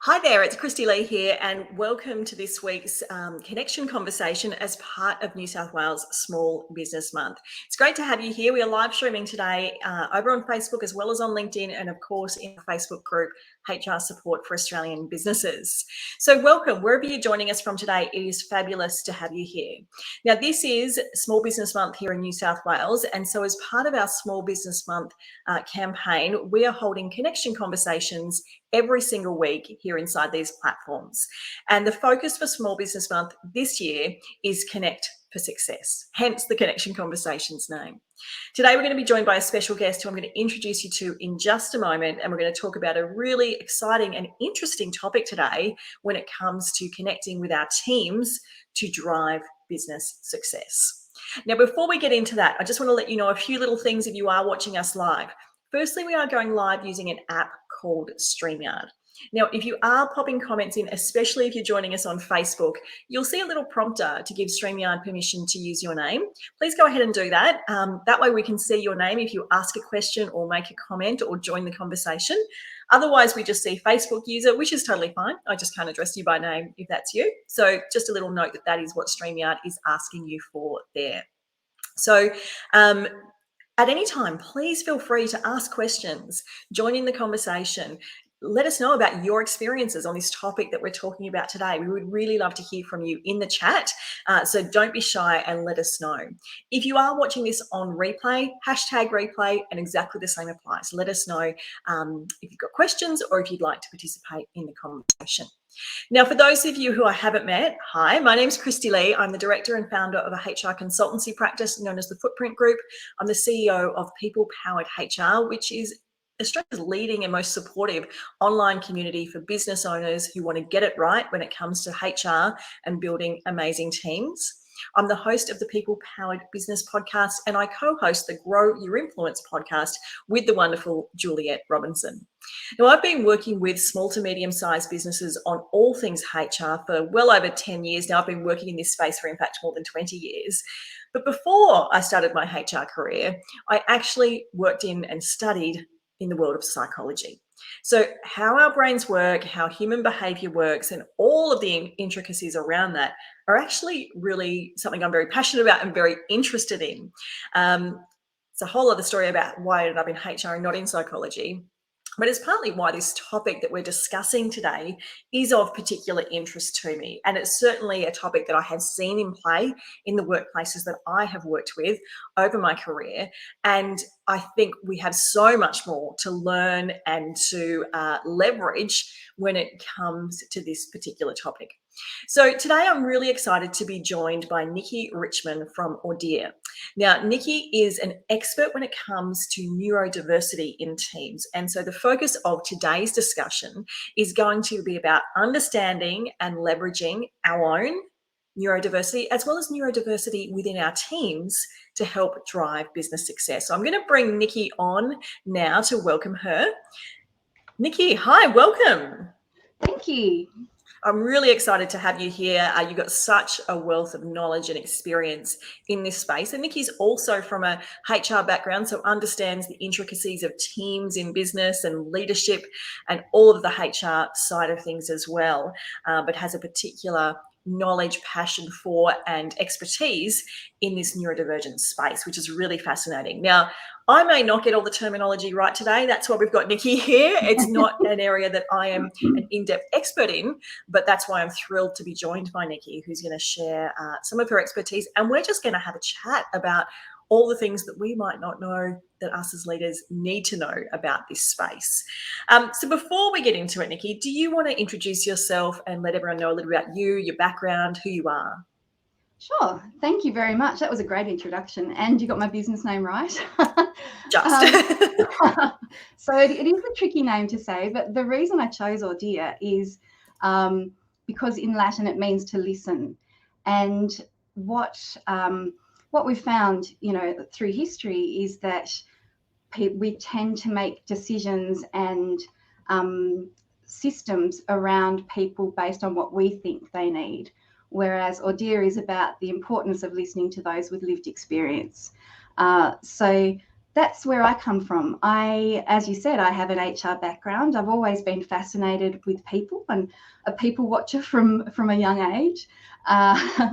Hi there, it's Kristy-Lee here, and welcome to this week's connection conversation as part of New South Wales Small Business Month. It's great to have you here. We are live streaming today over on Facebook as well as on LinkedIn, and of course in the Facebook group HR Support for Australian Businesses. So welcome, wherever you're joining us from today, it is fabulous to have you here. Now this is Small Business Month here in New South Wales, and so as part of our Small Business Month campaign, we are holding connection conversations every single week here inside these platforms. And the focus for Small Business Month this year is Connect for Success, hence the Connection Conversations name. Today, we're going to be joined by a special guest who I'm going to introduce you to in just a moment, and we're going to talk about a really exciting and interesting topic today when it comes to connecting with our teams to drive business success. Now, before we get into that, I just want to let you know a few little things if you are watching us live. Firstly, we are going live using an app called StreamYard. Now, if you are popping comments in, especially if you're joining us on Facebook, you'll see a little prompter to give StreamYard permission to use your name. Please go ahead and do that. That way we can see your name if you ask a question or make a comment or join the conversation. Otherwise, we just see Facebook user, which is totally fine. I just can't address you by name if that's you. So just a little note that that is what StreamYard is asking you for there. So, at any time, please feel free to ask questions, join in the conversation. Let us know about your experiences on this topic that we're talking about today. We would really love to hear from you in the chat, so don't be shy and let us know. If you are watching this on replay, hashtag replay, and exactly the same applies. Let us know if you've got questions or if you'd like to participate in the conversation. Now, for those of you who I haven't met, hi, my name's Kristy-Lee. I'm the director and founder of a HR consultancy practice known as the Footprint Group. I'm the CEO of People Powered HR, which is Australia's leading and most supportive online community for business owners who want to get it right when it comes to HR and building amazing teams. I'm the host of the People Powered Business podcast, and I co-host the Grow Your Influence podcast with the wonderful Juliette Robinson. Now, I've been working with small to medium-sized businesses on all things HR for well over 10 years now. I've been working in this space for, in fact, more than 20 years. But before I started my HR career, I actually worked in and studied in the world of psychology. So how our brains work, how human behavior works, and all of the intricacies around that are actually really something I'm very passionate about and very interested in. It's a whole other story about why I ended up in HR and not in psychology. But it's partly why this topic that we're discussing today is of particular interest to me. And it's certainly a topic that I have seen in play in the workplaces that I have worked with over my career. And I think we have so much more to learn and to leverage when it comes to this particular topic. So today I'm really excited to be joined by Nicci Richman from Audir. Now, Nicci is an expert when it comes to neurodiversity in teams. And so the focus of today's discussion is going to be about understanding and leveraging our own neurodiversity as well as neurodiversity within our teams to help drive business success. So I'm going to bring Nicci on now to welcome her. Nicci, hi, welcome. Thank you. I'm really excited to have you here. You've got such a wealth of knowledge and experience in this space. And Nicci's also from a HR background, so understands the intricacies of teams in business and leadership and all of the HR side of things as well, but has a particular knowledge, passion for, and expertise in this neurodivergent space, which is really fascinating. Now, I may not get all the terminology right today. That's why we've got Nicci here. It's not an area that I am an in-depth expert in, but that's why I'm thrilled to be joined by Nicci, who's going to share some of her expertise. And we're just going to have a chat about all the things that we might not know that us as leaders need to know about this space. So before we get into it, Nicci, do you want to introduce yourself and let everyone know a little bit about you, your background, who you are? Sure. Thank you very much. That was a great introduction. And you got my business name right. So it is a tricky name to say, but the reason I chose Audir is because in Latin it means to listen. And what we've found, through history is that we tend to make decisions and systems around people based on what we think they need, whereas Audir is about the importance of listening to those with lived experience. So that's where I come from. As you said, I have an HR background. I've always been fascinated with people and a people watcher from a young age.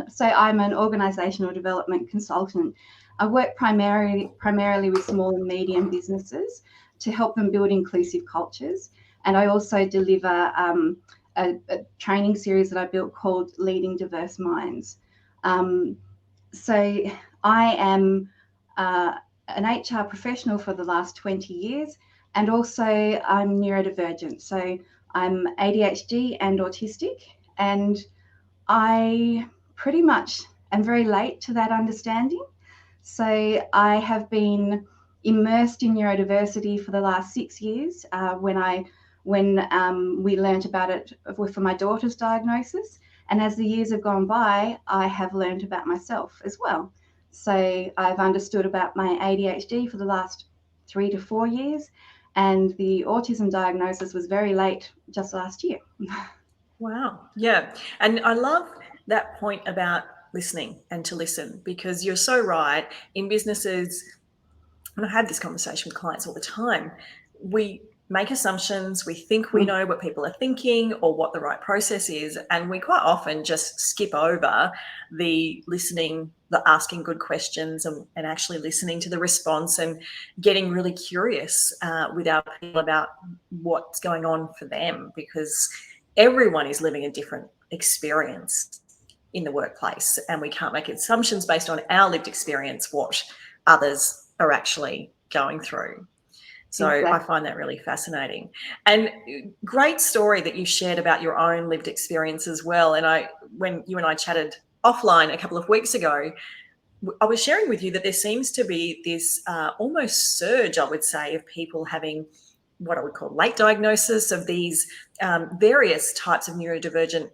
So I'm an organisational development consultant. I work primarily with small and medium businesses to help them build inclusive cultures. And I also deliver a training series that I built called Leading Diverse Minds. So I am an HR professional for the last 20 years, and also I'm neurodivergent. So I'm ADHD and autistic, and I pretty much am very late to that understanding. So I have been immersed in neurodiversity for the last 6 years when we learnt about it for my daughter's diagnosis. And as the years have gone by, I have learned about myself as well. So I've understood about my ADHD for the last 3 to 4 years, and the autism diagnosis was very late, just last year. Wow. Yeah. And I love that point about listening and to listen, because you're so right. In businesses, and I have this conversation with clients all the time, we make assumptions, we think we know what people are thinking or what the right process is, and we quite often just skip over the listening, the asking good questions, and actually listening to the response and getting really curious with our people about what's going on for them, because everyone is living a different experience in the workplace, and we can't make assumptions based on our lived experience what others are actually going through. So exactly. I find that really fascinating. And great story that you shared about your own lived experience as well. And when you and I chatted offline a couple of weeks ago, I was sharing with you that there seems to be this almost surge, I would say, of people having what I would call late diagnosis of these various types of neurodivergent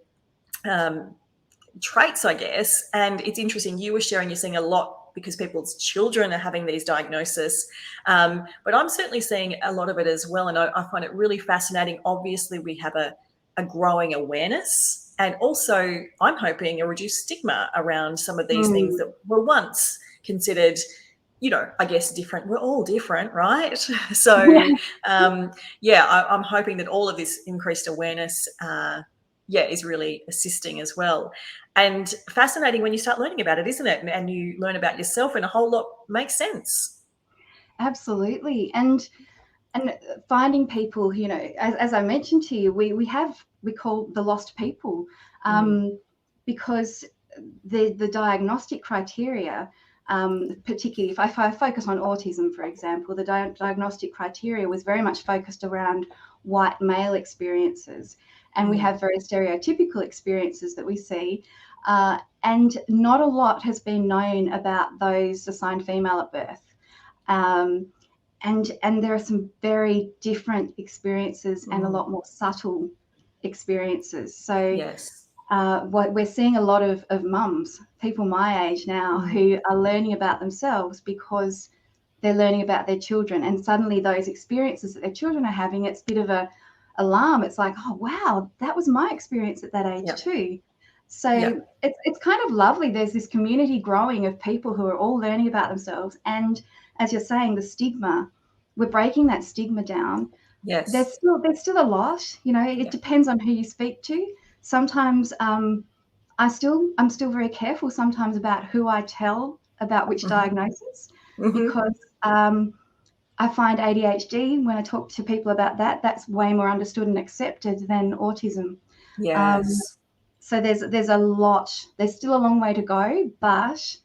traits, I guess. And it's interesting, you were sharing, you're seeing a lot because people's children are having these diagnoses. But I'm certainly seeing a lot of it as well. And I find it really fascinating. Obviously, we have a growing awareness, and also I'm hoping a reduced stigma around some of these things that were once considered, I guess different. We're all different, right? So, I'm hoping that all of this increased awareness is really assisting as well. And fascinating when you start learning about it, isn't it? And you learn about yourself, and a whole lot makes sense. Absolutely. And finding people, as I mentioned to you, we call the lost people, because the diagnostic criteria, particularly if I focus on autism, for example, the diagnostic criteria was very much focused around white male experiences. And we have very stereotypical experiences that we see. And not a lot has been known about those assigned female at birth. And there are some very different experiences and a lot more subtle experiences. So yes. We're seeing a lot of mums, people my age now, who are learning about themselves because they're learning about their children. And suddenly those experiences that their children are having, it's a bit of a alarm. It's like, oh, wow, that was my experience at that age too. So it's kind of lovely. There's this community growing of people who are all learning about themselves. And as you're saying, the stigma, we're breaking that stigma down. Yes. There's still a lot, it depends on who you speak to. Sometimes I'm still very careful sometimes about who I tell about which diagnosis, because I find ADHD, when I talk to people about that, that's way more understood and accepted than autism. Yes. So there's a lot, there's still a long way to go, but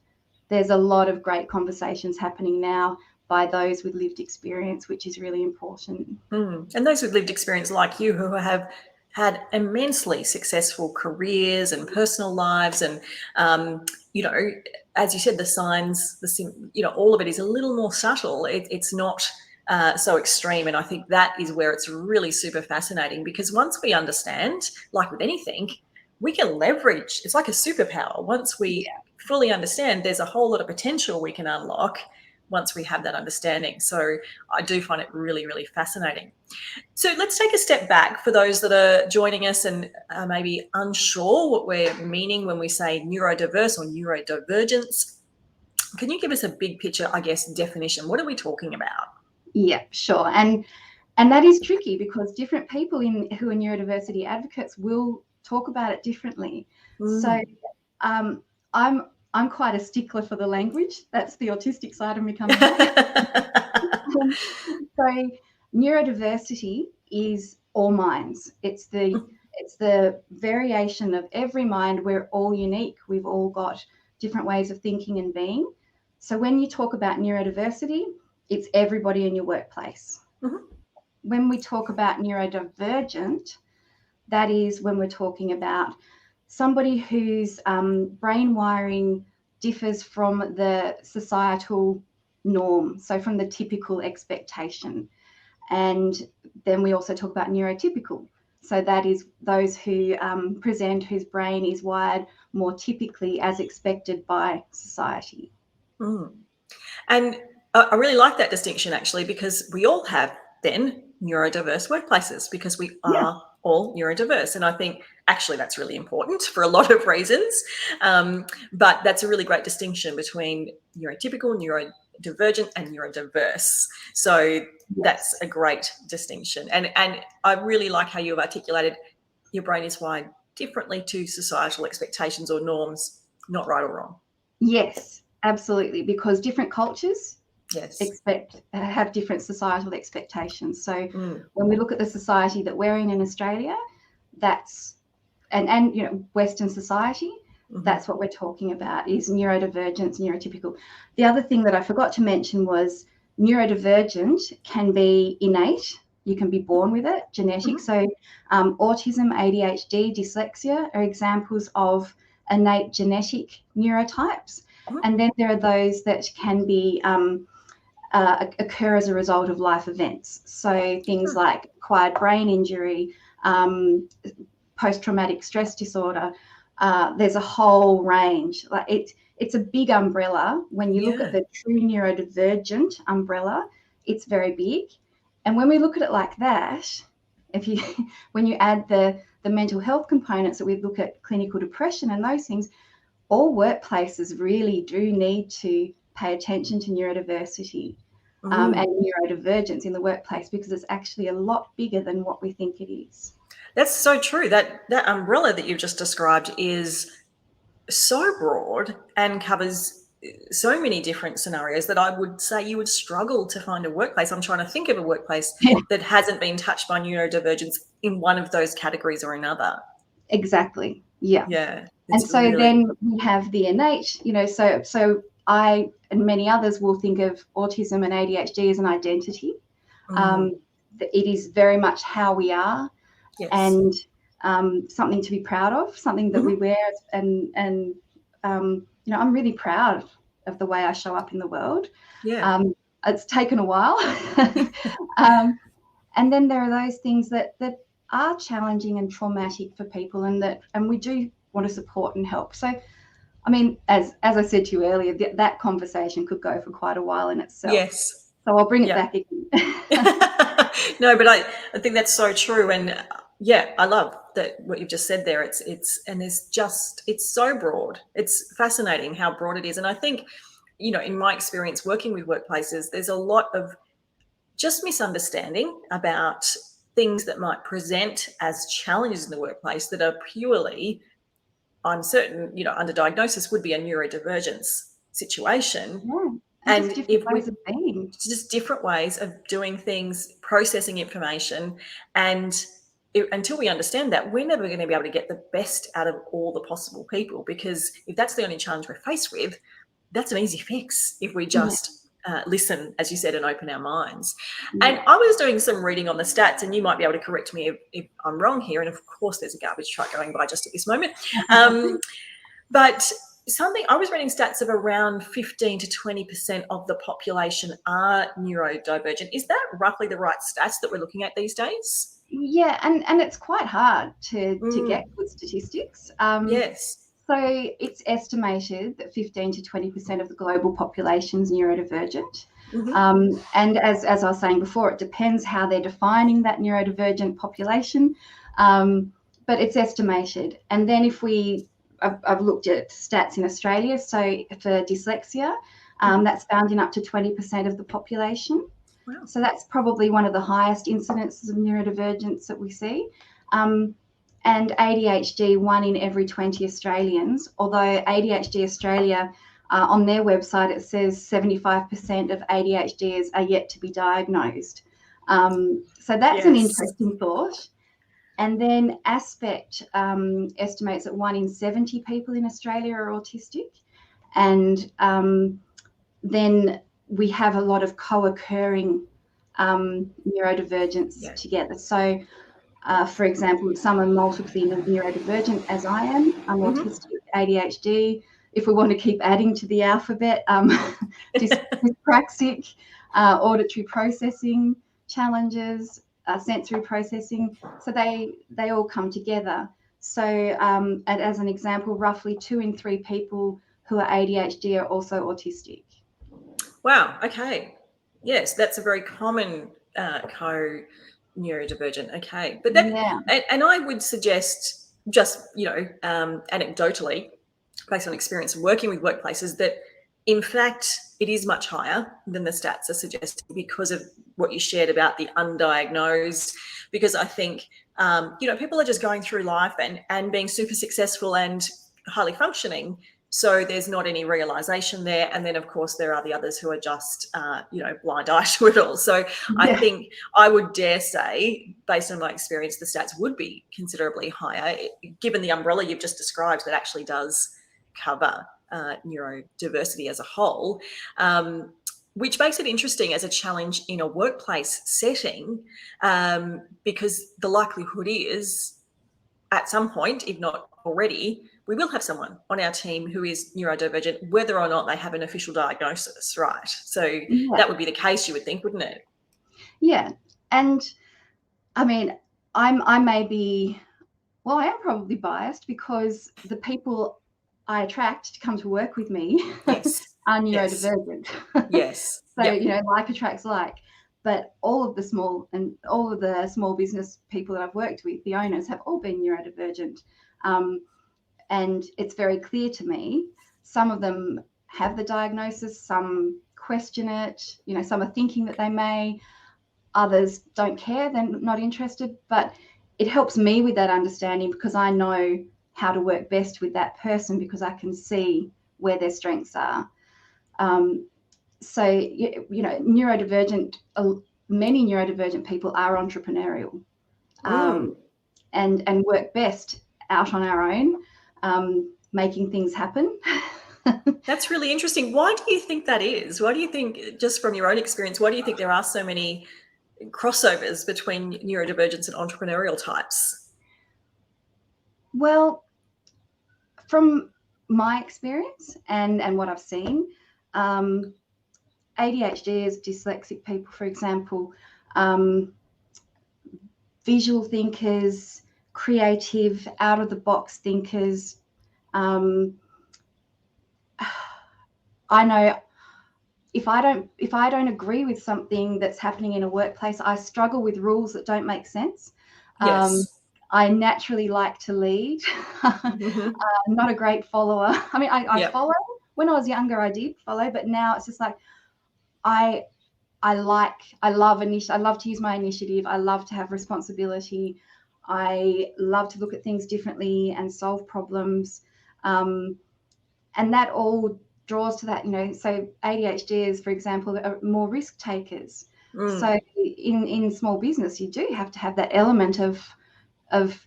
there's a lot of great conversations happening now by those with lived experience, which is really important. And those with lived experience like you, who have had immensely successful careers and personal lives, and as you said, the signs, all of it is a little more subtle. It's not so extreme, and I think that is where it's really super fascinating, because once we understand, like with anything, we can leverage. It's like a superpower. Once we fully understand, there's a whole lot of potential we can unlock once we have that understanding. So I do find it really, really fascinating. So let's take a step back for those that are joining us and are maybe unsure what we're meaning when we say neurodiverse or neurodivergence. Can you give us a big picture, I guess, definition? What are we talking about? Yeah, sure. And that is tricky because different people who are neurodiversity advocates will talk about it differently. So I'm quite a stickler for the language. That's the autistic side of me coming out. So neurodiversity is all minds. It's the variation of every mind. We're all unique. We've all got different ways of thinking and being. So when you talk about neurodiversity, it's everybody in your workplace. When we talk about neurodivergent, that is when we're talking about somebody whose brain wiring differs from the societal norm, so from the typical expectation. And then we also talk about neurotypical. So that is those who present whose brain is wired more typically as expected by society. And I really like that distinction, actually, because we all have then neurodiverse workplaces because we are all neurodiverse. And I think actually that's really important for a lot of reasons. But that's a really great distinction between neurotypical, neurodivergent and neurodiverse. So that's a great distinction. And I really like how you have articulated your brain is wired differently to societal expectations or norms, not right or wrong. Yes, absolutely, because different cultures have different societal expectations. So when we look at the society that we're in Australia, that's and you know, Western society, that's what we're talking about, is neurodivergence, neurotypical. The other thing that I forgot to mention was neurodivergent can be innate. You can be born with it, genetic. So autism, ADHD, dyslexia are examples of innate genetic neurotypes. And then there are those that can be occur as a result of life events. So things like acquired brain injury, post-traumatic stress disorder. There's a whole range. Like it's a big umbrella. When you look at the true neurodivergent umbrella, it's very big. And when we look at it like that, when you add the mental health components, that we look at clinical depression and those things, all workplaces really do need to pay attention to neurodiversity and neurodivergence in the workplace, because it's actually a lot bigger than what we think it is. That's so true. That umbrella that you've just described is so broad and covers so many different scenarios that I would say you would struggle to find a workplace. I'm trying to think of a workplace that hasn't been touched by neurodivergence in one of those categories or another. Exactly. Yeah. Yeah. And so really, then we have the innate, you know, so I and many others will think of autism and ADHD as an identity. It is very much how we are, and something to be proud of, something that we wear. And you know, I'm really proud of the way I show up in the world. It's taken a while. And then there are those things that are challenging and traumatic for people, and we do want to support and help. So, I mean, as I said to you earlier, that conversation could go for quite a while in itself. Yes. So I'll bring it back again. No, but I think that's so true. And I love that what you've just said there. It's so broad. It's fascinating how broad it is. And I think, you know, in my experience working with workplaces, there's a lot of just misunderstanding about things that might present as challenges in the workplace that are purely, I'm certain, you know, under diagnosis would be a neurodivergence situation. And just different ways of doing things, processing information. And until we understand that, we're never going to be able to get the best out of all the possible people, because if that's the only challenge we're faced with, that's an easy fix if we just listen, as you said, and open our minds. And I was doing some reading on the stats, and you might be able to correct me if I'm wrong here. And of course, there's a garbage truck going by just at this moment. But I was reading stats of around 15 to 20% of the population are neurodivergent. Is that roughly the right stats that we're looking at these days? Yeah, and it's quite hard to get good statistics. Yes. So it's estimated that 15 to 20% of the global population is neurodivergent. And as I was saying before, it depends how they're defining that neurodivergent population, but it's estimated. And then I've looked at stats in Australia. So for dyslexia, That's found in up to 20% of the population. Wow. So that's probably one of the highest incidences of neurodivergence that we see. And ADHD, 1 in every 20 Australians, although ADHD Australia, on their website, it says 75% of ADHDers are yet to be diagnosed. So that's an interesting thought. And then Aspect estimates that 1 in 70 people in Australia are autistic. And then we have a lot of co-occurring neurodivergence together. So, for example, some are multiply neurodivergent, as I am. I'm autistic, ADHD. If we want to keep adding to the alphabet, dyspraxic, auditory processing challenges, sensory processing. So they all come together. So, and as an example, roughly 2 in 3 people who are ADHD are also autistic. Wow. Okay. Yes, that's a very common neurodivergent. Okay, but that and I would suggest, just anecdotally, based on experience working with workplaces, that in fact it is much higher than the stats are suggesting because of what you shared about the undiagnosed. Because I think people are just going through life and being super successful and highly functioning. So there's not any realization there. And then, of course, there are the others who are just, blind eye to it all. So I think I would dare say, based on my experience, the stats would be considerably higher, given the umbrella you've just described that actually does cover neurodiversity as a whole, which makes it interesting as a challenge in a workplace setting, because the likelihood is at some point, if not already, we will have someone on our team who is neurodivergent, whether or not they have an official diagnosis, right? So that would be the case, you would think, wouldn't it? Yeah. And I mean, I may be, well, I am probably biased because the people I attract to come to work with me are neurodivergent. Yes. So, like attracts like. But all of the small business people that I've worked with, the owners, have all been neurodivergent. And it's very clear to me, some of them have the diagnosis, some question it, some are thinking that they may, others don't care, they're not interested. But it helps me with that understanding because I know how to work best with that person because I can see where their strengths are. So, neurodivergent, many neurodivergent people are entrepreneurial and work best out on our own, making things happen. That's really interesting. Why do you think that is? Why do you think, just from your own experience, why do you think there are so many crossovers between neurodivergence and entrepreneurial types? Well, from my experience and what I've seen, ADHDers, dyslexic people, for example, visual thinkers, creative, out-of-the-box thinkers. I know if I don't agree with something that's happening in a workplace, I struggle with rules that don't make sense. I naturally like to lead. Not a great follower. I mean, I follow. When I was younger, I did follow, but now it's just like I love to use my initiative. I love to have responsibility. I love to look at things differently and solve problems. And that all draws to that, so ADHDers, for example, are more risk takers. So in small business, you do have to have that element of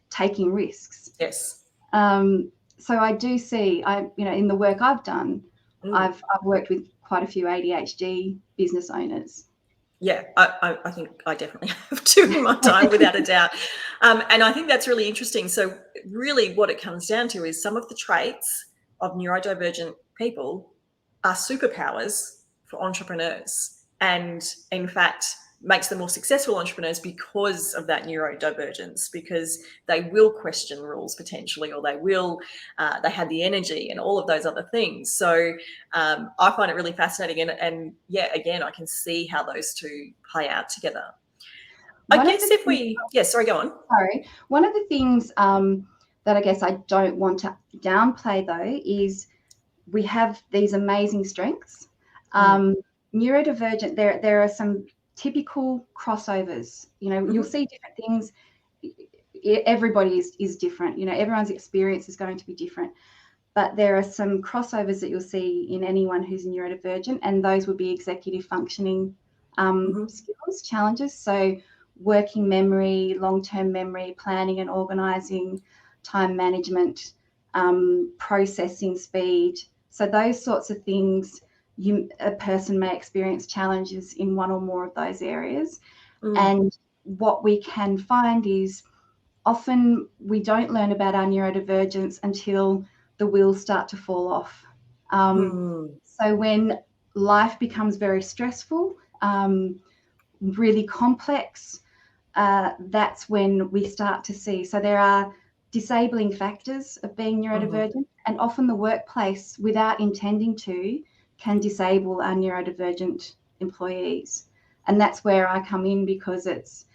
taking risks. Yes. So I do see, in the work I've done, I've worked with quite a few ADHD business owners. Yeah, I think I definitely have too in my time, without a doubt. And I think that's really interesting. So really what it comes down to is some of the traits of neurodivergent people are superpowers for entrepreneurs, and in fact makes them more successful entrepreneurs because of that neurodivergence, because they will question rules potentially, or they have the energy and all of those other things. So I find it really fascinating, and again, I can see how those two play out together. Sorry, go on. Sorry. One of the things that I guess I don't want to downplay though is we have these amazing strengths. Neurodivergent, there are some typical crossovers. You'll see different things. Everybody is different. Everyone's experience is going to be different. But there are some crossovers that you'll see in anyone who's neurodivergent, and those would be executive functioning skills, challenges. So working memory, long-term memory, planning and organising, time management, processing speed. So those sorts of things, a person may experience challenges in one or more of those areas. And what we can find is often we don't learn about our neurodivergence until the wheels start to fall off. So when life becomes very stressful, really complex, that's when we start to see. So there are disabling factors of being neurodivergent, and often the workplace, without intending to, can disable our neurodivergent employees. And that's where I come in, because it's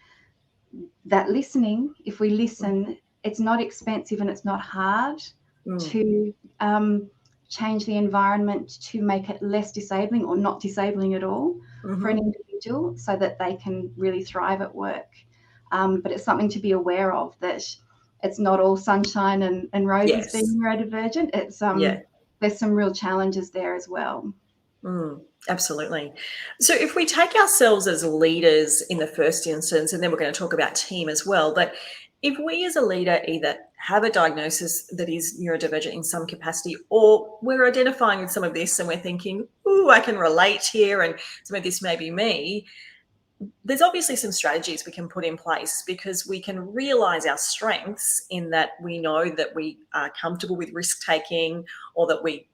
that listening. If we listen, it's not expensive and it's not hard to change the environment to make it less disabling or not disabling at all for an individual, so that they can really thrive at work. But it's something to be aware of, that it's not all sunshine and roses being neurodivergent. It's there's some real challenges there as well. Absolutely. So if we take ourselves as leaders in the first instance, and then we're going to talk about team as well, but if we as a leader either have a diagnosis that is neurodivergent in some capacity, or we're identifying with some of this and we're thinking, ooh, I can relate here and some of this may be me, there's obviously some strategies we can put in place, because we can realize our strengths in that we know that we are comfortable with risk taking, or that we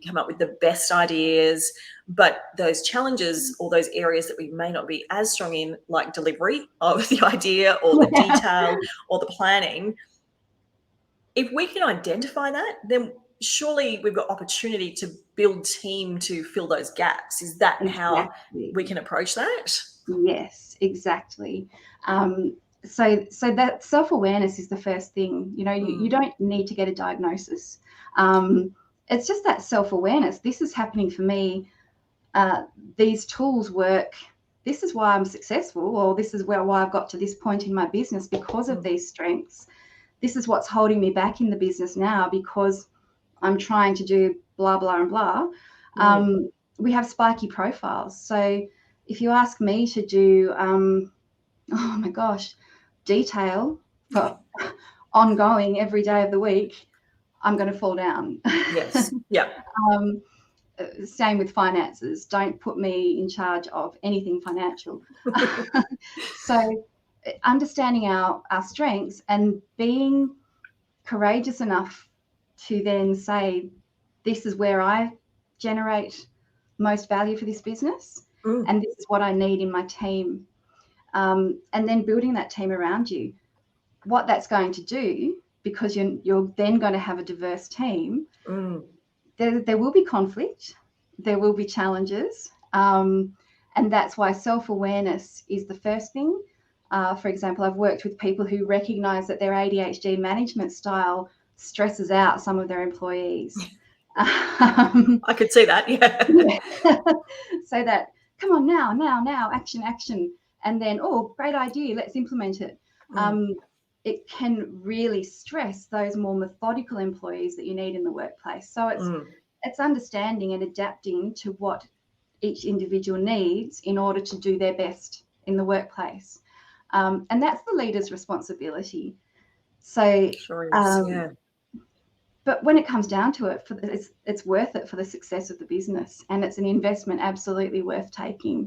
come up with the best ideas. But those challenges, or those areas that we may not be as strong in, like delivery of the idea or the detail or the planning, if we can identify that, then surely we've got opportunity to build team to fill those gaps. Is that how we can approach that? Yes, exactly. So that self-awareness is the first thing. You don't need to get a diagnosis. It's just that self-awareness. This is happening for me. These tools work. This is why I'm successful, or this is why I've got to this point in my business, because of these strengths. This is what's holding me back in the business now, because I'm trying to do blah, blah, and blah. We have spiky profiles. So if you ask me to do, oh my gosh, detail for ongoing every day of the week, I'm going to fall down. Yes. Yeah. Same with finances. Don't put me in charge of anything financial. So understanding our strengths and being courageous enough to then say, this is where I generate most value for this business, and this is what I need in my team. And then building that team around you. What that's going to do, because you're then going to have a diverse team, there will be conflict, there will be challenges, and that's why self-awareness is the first thing. For example, I've worked with people who recognise that their ADHD management style stresses out some of their employees. I could see that, yeah. So that, come on now, action, and then, oh, great idea, let's implement it. It can really stress those more methodical employees that you need in the workplace. So it's understanding and adapting to what each individual needs in order to do their best in the workplace. And that's the leader's responsibility. So, sure is, yeah. But when it comes down to it, it's worth it for the success of the business, and it's an investment absolutely worth taking.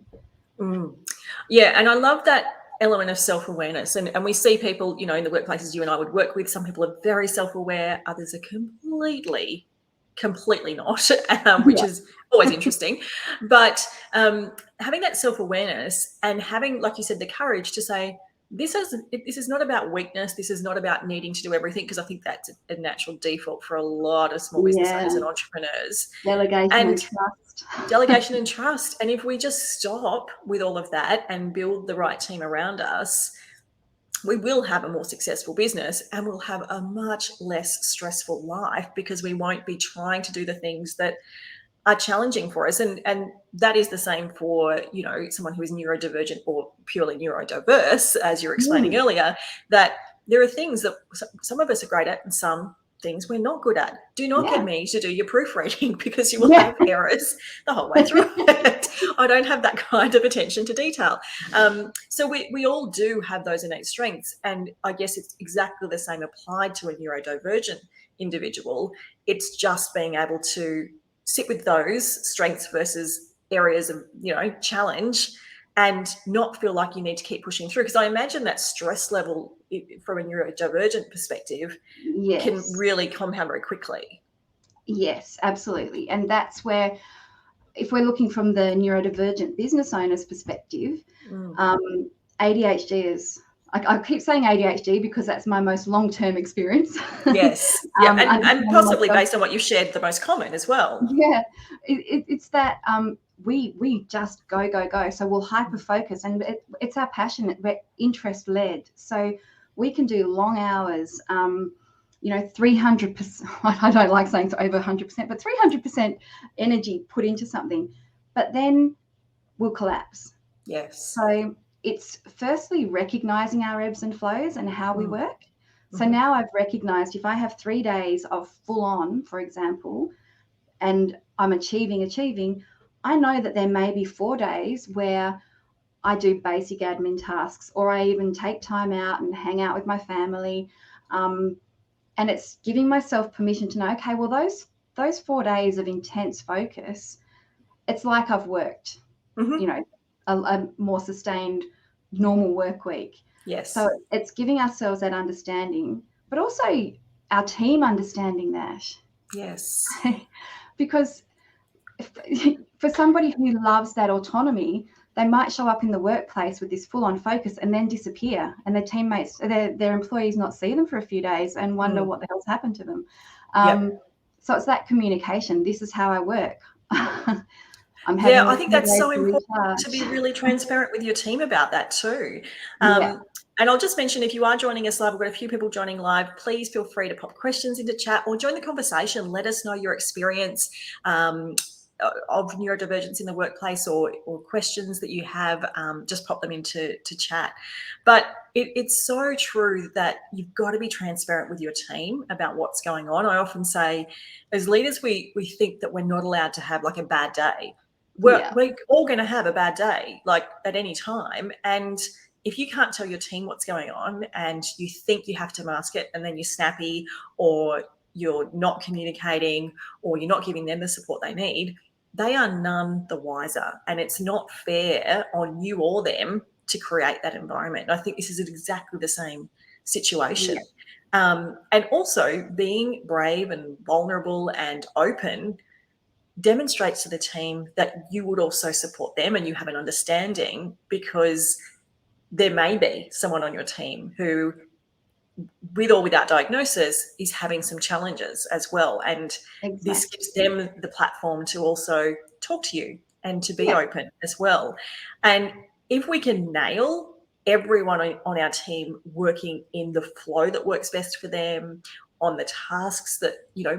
Yeah, and I love that element of self-awareness, and we see people, in the workplaces you and I would work with, some people are very self-aware, others are completely not, which is always interesting. But having that self-awareness and having, like you said, the courage to say, this is not about weakness, this is not about needing to do everything, because I think that's a natural default for a lot of small business owners and entrepreneurs. Delegation and trust. Delegation and trust. And if we just stop with all of that and build the right team around us, we will have a more successful business, and we'll have a much less stressful life, because we won't be trying to do the things that are challenging for us. And that is the same for, you know, someone who is neurodivergent or purely neurodiverse, as you were explaining earlier, that there are things that some of us are great at and some things we're not good at. Do not get me to do your proofreading because you will have errors the whole way through it. I don't have that kind of attention to detail. So we all do have those innate strengths. And I guess it's exactly the same applied to a neurodivergent individual. It's just being able to sit with those strengths versus areas of, you know, challenge, and not feel like you need to keep pushing through. Because I imagine that stress level from a neurodivergent perspective can really compound very quickly. Yes, absolutely. And that's where, if we're looking from the neurodivergent business owner's perspective, ADHD is, I keep saying ADHD because that's my most long-term experience. Yes. And possibly based on what you've shared, the most common as well. Yeah. It's that we just go. So we'll hyper-focus, and it's our passion. We're interest-led. So we can do long hours, 300%. I don't like saying it's over 100%, but 300% energy put into something, but then we'll collapse. Yes. So it's firstly recognizing our ebbs and flows and how we work. So now I've recognized if I have 3 days of full on, for example, and I'm achieving, I know that there may be 4 days where I do basic admin tasks, or I even take time out and hang out with my family. And it's giving myself permission to know, okay, well, those 4 days of intense focus, it's like I've worked, a more sustained normal work week. Yes. So it's giving ourselves that understanding, but also our team understanding that. Yes. Because for somebody who loves that autonomy, they might show up in the workplace with this full-on focus and then disappear, and their teammates, their employees not see them for a few days and wonder what the hell's happened to them. So it's that communication. This is how I work. I think that's so important to be really transparent with your team about that too. And I'll just mention, if you are joining us live, we've got a few people joining live, please feel free to pop questions into chat or join the conversation. Let us know your experience of neurodivergence in the workplace, or questions that you have. Just pop them into chat. But it's so true that you've got to be transparent with your team about what's going on. I often say, as leaders, we think that we're not allowed to have like a bad day. We're all going to have a bad day, like at any time. And if you can't tell your team what's going on and you think you have to mask it, and then you're snappy, or you're not communicating, or you're not giving them the support they need, they are none the wiser. And it's not fair on you or them to create that environment. And I think this is exactly the same situation. And also being brave and vulnerable and open demonstrates to the team that you would also support them and you have an understanding, because there may be someone on your team who, with or without diagnosis, is having some challenges as well. And this gives them the platform to also talk to you and to be open as well. And if we can nail everyone on our team working in the flow that works best for them, on the tasks that,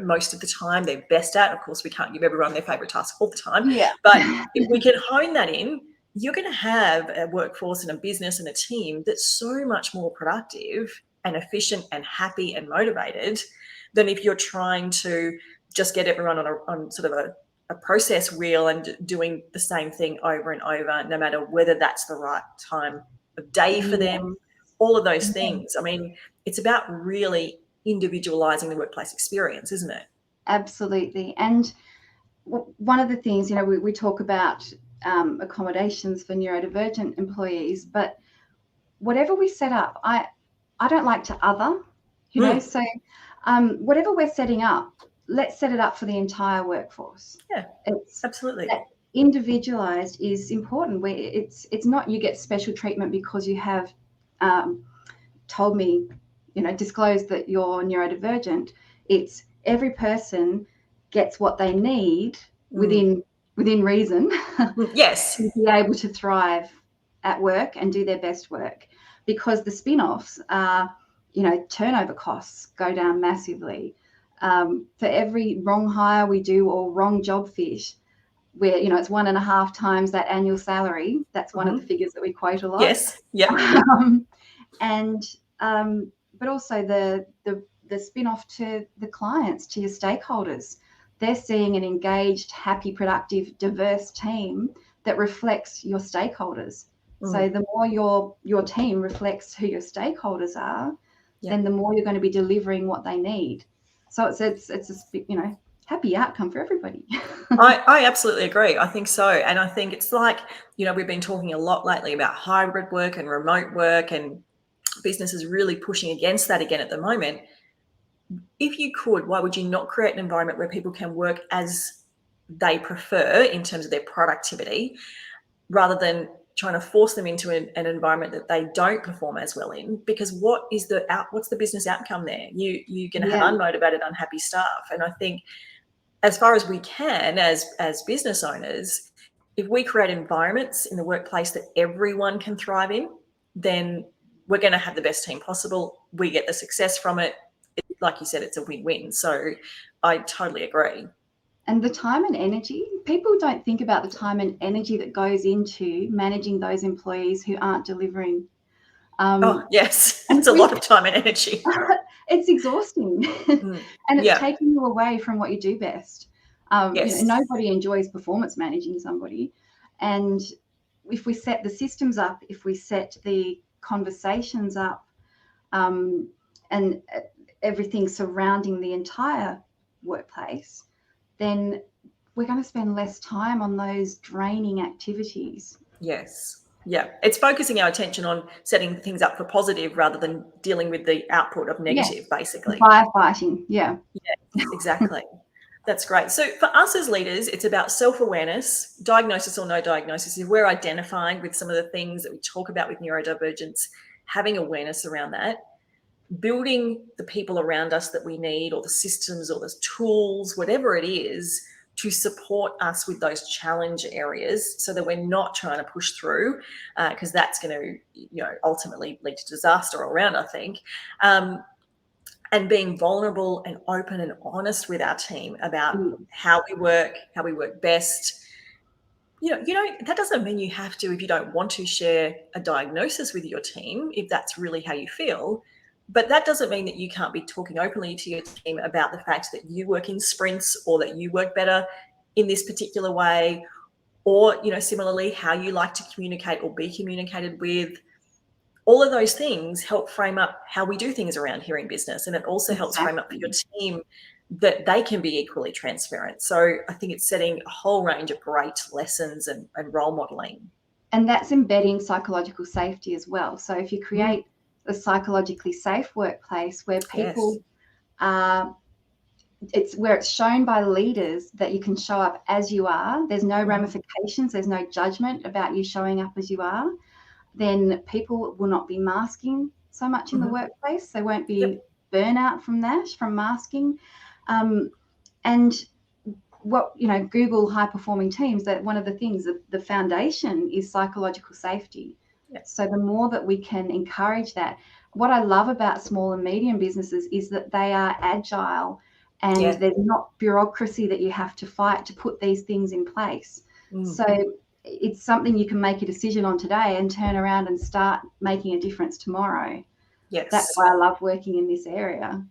most of the time they're best at. Of course, we can't give everyone their favorite task all the time. But if we can hone that in, you're going to have a workforce and a business and a team that's so much more productive and efficient and happy and motivated than if you're trying to just get everyone on sort of a process wheel and doing the same thing over and over, no matter whether that's the right time of day for them, all of those things. I mean, it's about really individualizing the workplace experience, isn't it? Absolutely. And one of the things, we talk about accommodations for neurodivergent employees, but whatever we set up, I don't like to other, so whatever we're setting up, let's set it up for the entire workforce. It's absolutely individualized is important. It's not you get special treatment because you have told me, disclosed that you're neurodivergent. It's every person gets what they need within reason. Yes. To be able to thrive at work and do their best work, because the spin-offs are, turnover costs go down massively. For every wrong hire we do or wrong job fit, where, you know, it's 1.5 times that annual salary. That's one of the figures that we quote a lot. Yes. Yep. But also the spin-off to the clients, to your stakeholders. They're seeing an engaged, happy, productive, diverse team that reflects your stakeholders. So the more your team reflects who your stakeholders are, then the more you're going to be delivering what they need. So it's a, you know, happy outcome for everybody. I absolutely agree. I think so. And I think it's like, you know, we've been talking a lot lately about hybrid work and remote work, and businesses really pushing against that again at the moment. If you could, why would you not create an environment where people can work as they prefer in terms of their productivity, rather than trying to force them into an environment that they don't perform as well in? Because what's the business outcome there? You're going to have unmotivated, unhappy staff. And I think, as far as we can, as business owners, if we create environments in the workplace that everyone can thrive in, then we're going to have the best team possible. We get the success from it. Like you said, it's a win-win. So I totally agree. And the time and energy, people don't think about the time and energy that goes into managing those employees who aren't delivering. Oh, yes, it's a lot of time and energy. It's exhausting. And it's taking you away from what you do best. Yes. You know, nobody enjoys performance managing somebody. And if we set the systems up, if we set the conversations up, and everything surrounding the entire workplace, then we're going to spend less time on those draining activities. Yes. Yeah. It's focusing our attention on setting things up for positive rather than dealing with the output of negative, basically. Firefighting. Yeah. Yeah, exactly. That's great. So for us as leaders, it's about self-awareness, diagnosis or no diagnosis. If we're identifying with some of the things that we talk about with neurodivergence, having awareness around that, building the people around us that we need, or the systems or the tools, whatever it is, to support us with those challenge areas, so that we're not trying to push through, because that's going to, you know, ultimately lead to disaster all around, I think. And being vulnerable and open and honest with our team about how we work best. You know, that doesn't mean you have to, if you don't want to, share a diagnosis with your team, if that's really how you feel. But that doesn't mean that you can't be talking openly to your team about the fact that you work in sprints, or that you work better in this particular way, or, you know, similarly, how you like to communicate or be communicated with. All of those things help frame up how we do things around here in business. And it also helps frame up for your team that they can be equally transparent. So I think it's setting a whole range of great lessons and role modeling. And that's embedding psychological safety as well. So if you create a psychologically safe workplace where people are, it's where it's shown by leaders that you can show up as you are. There's no ramifications. There's no judgment about you showing up as you are. Then people will not be masking so much in the workplace. There won't be burnout from that, from masking. And what, you know, Google high performing teams, that one of the things, the foundation is psychological safety. So the more that we can encourage that, what I love about small and medium businesses is that they are agile, and there's not bureaucracy that you have to fight to put these things in place. So it's something you can make a decision on today and turn around and start making a difference tomorrow. Yes. That's why I love working in this area.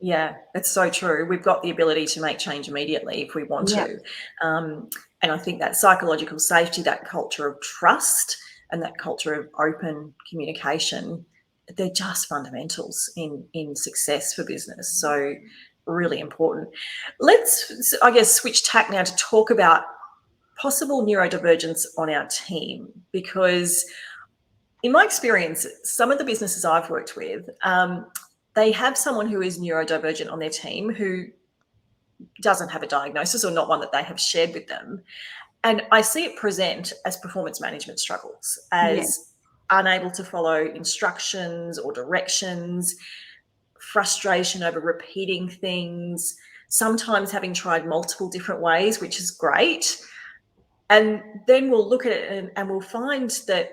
Yeah, that's so true. We've got the ability to make change immediately if we want to. And I think that psychological safety, that culture of trust, and that culture of open communication, they're just fundamentals in success for business. So really important. Let's, I guess, switch tack now to talk about possible neurodivergence on our team, because in my experience, some of the businesses I've worked with, they have someone who is neurodivergent on their team who doesn't have a diagnosis, or not one that they have shared with them. And I see it present as performance management struggles, as unable to follow instructions or directions, frustration over repeating things, sometimes having tried multiple different ways, which is great. And then we'll look at it and we'll find that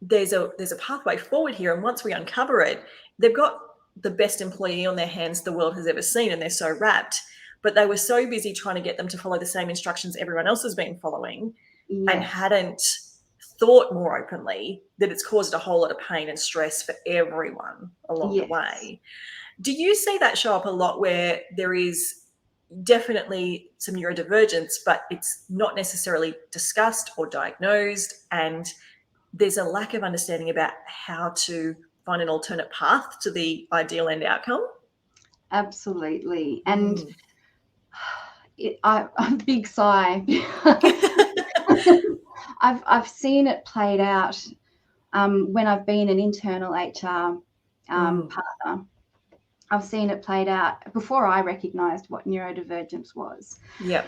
there's a pathway forward here. And once we uncover it, they've got the best employee on their hands the world has ever seen, and they're so wrapped, but they were so busy trying to get them to follow the same instructions everyone else has been following, and Yes. hadn't thought more openly, that it's caused a whole lot of pain and stress for everyone along the Yes. way. Do you see that show up a lot, where there is definitely some neurodivergence, but it's not necessarily discussed or diagnosed, and there's a lack of understanding about how to find an alternate path to the ideal end outcome? Absolutely. And a big sigh. I've seen it played out when I've been an internal HR partner. I've seen it played out before I recognised what neurodivergence was. Yeah.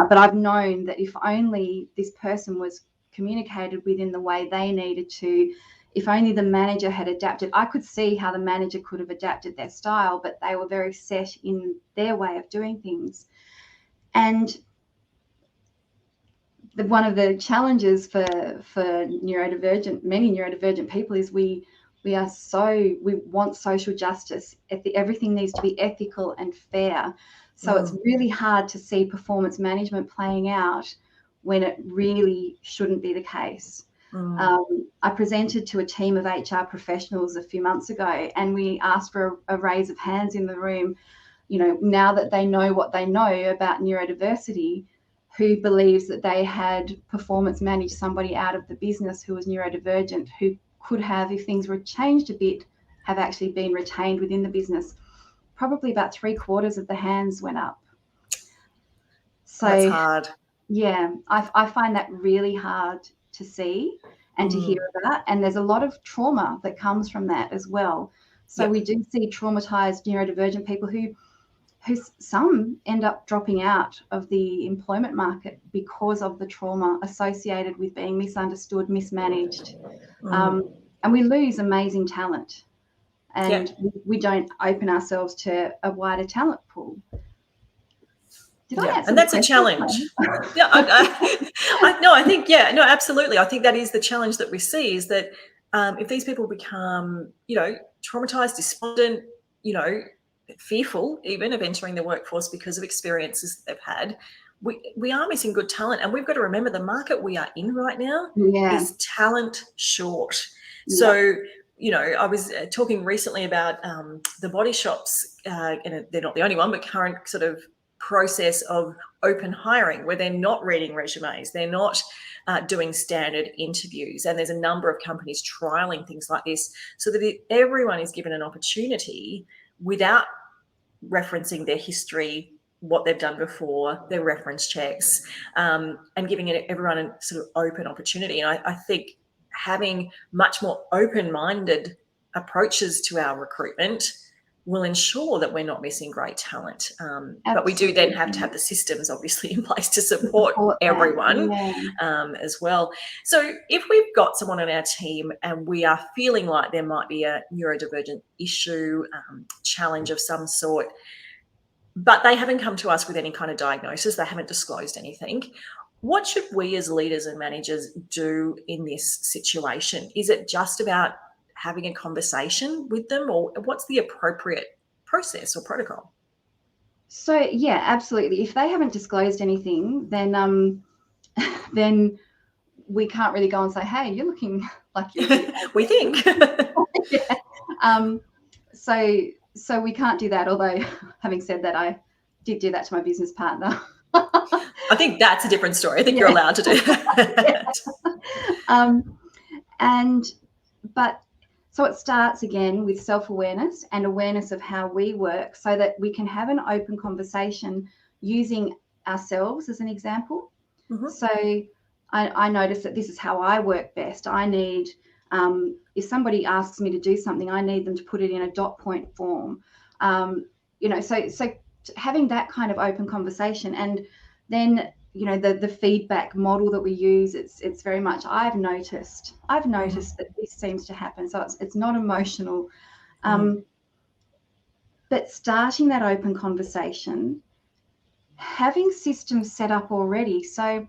But I've known that if only this person was communicated with in the way they needed to, if only the manager had adapted, I could see how the manager could have adapted their style, but they were very set in their way of doing things. And one of the challenges for many neurodivergent people is we want social justice. Everything needs to be ethical and fair. So it's really hard to see performance management playing out when it really shouldn't be the case. I presented to a team of HR professionals a few months ago, and we asked for a raise of hands in the room, now that they know what they know about neurodiversity, who believes that they had performance managed somebody out of the business who was neurodivergent, who could have, if things were changed a bit, have actually been retained within the business. Probably about 3/4 of the hands went up. So that's hard. Yeah, I find that really hard to see and to hear about. And there's a lot of trauma that comes from that as well. So we do see traumatized neurodivergent people who some end up dropping out of the employment market because of the trauma associated with being misunderstood, mismanaged. And we lose amazing talent, and we don't open ourselves to a wider talent pool. And that's a challenge. I think, absolutely. I think that is the challenge that we see, is that if these people become, traumatized, despondent, fearful even of entering the workforce because of experiences that they've had, we are missing good talent. And we've got to remember, the market we are in right now is talent short. So, I was talking recently about the body shops, and they're not the only one, but current sort of process of open hiring, where they're not reading resumes, they're not doing standard interviews, and there's a number of companies trialing things like this, so that everyone is given an opportunity without referencing their history, what they've done before, their reference checks, and giving everyone a sort of open opportunity. And I think having much more open-minded approaches to our recruitment will ensure that we're not missing great talent. But we do then have to have the systems obviously in place to support everyone as well. So if we've got someone on our team and we are feeling like there might be a neurodivergent issue, challenge of some sort, but they haven't come to us with any kind of diagnosis, they haven't disclosed anything, what should we as leaders and managers do in this situation? Is it just about having a conversation with them, or what's the appropriate process or protocol? So yeah, absolutely. If they haven't disclosed anything, then then we can't really go and say, hey, you're looking like you're we think. So we can't do that. Although, having said that, I did do that to my business partner. I think that's a different story. I think you're allowed to do that. So it starts again with self-awareness and awareness of how we work, so that we can have an open conversation using ourselves as an example. So I notice that this is how I work best. I need, if somebody asks me to do something, I need them to put it in a dot point form. So having that kind of open conversation, and then the feedback model that we use, it's very much I've noticed that this seems to happen. So it's not emotional, but starting that open conversation, having systems set up already. So